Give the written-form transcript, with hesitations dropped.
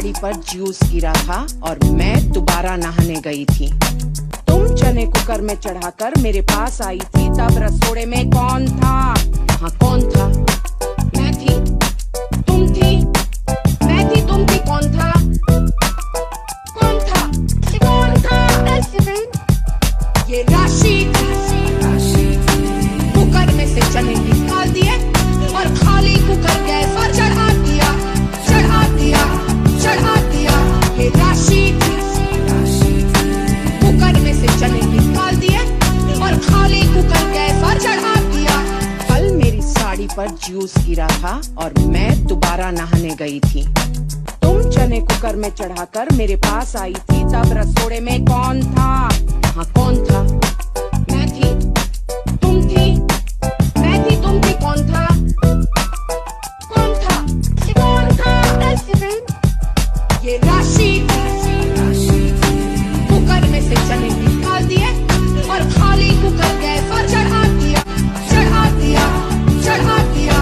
साड़ी पर जूस गिरा था और मैं दोबारा नहाने गई थी। तुम चने कुकर में चढ़ाकर मेरे पास आई थी, तब रसोड़े में कौन था? हाँ कौन था? मैं थी, तुम थी, मैं थी, तुम थी, कौन था? कौन था? कौन था? ये राशि कुकर में से चने निकाल दिए और खाली कुकर गैस पर चढ़ा दिया, चढ़ा दिया, चढ़ा दिया। ये राशि कुकर में से चने निकाल दिए और खाली कुकर गैस पर चढ़ा दिया। कल मेरी साड़ी पर जूस गिरा था और मैं दोबारा नहाने गई थी। तुम चने कुकर में चढ़ाकर मेरे पास आई थी, तब रसोड़े में कौन था? हाँ कौन था? मैं थी, तुम थी, मैं थी, तुम थी, कौन था? कौन था? कौन था? ये राशि